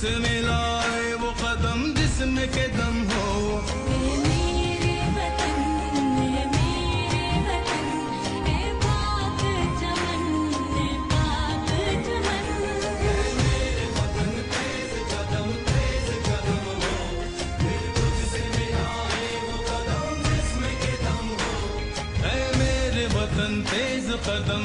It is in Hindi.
तुझसे मिलाए वो कदम जिसमें के दम हो। मेरे वतन, मेरे वतन, ए पाक चमन, ए पाक चमन। मेरे वतन तेज कदम हो, फिर तुझसे मिलाए वो कदम जिसमें के दम हो। ऐ मेरे वतन तेज कदम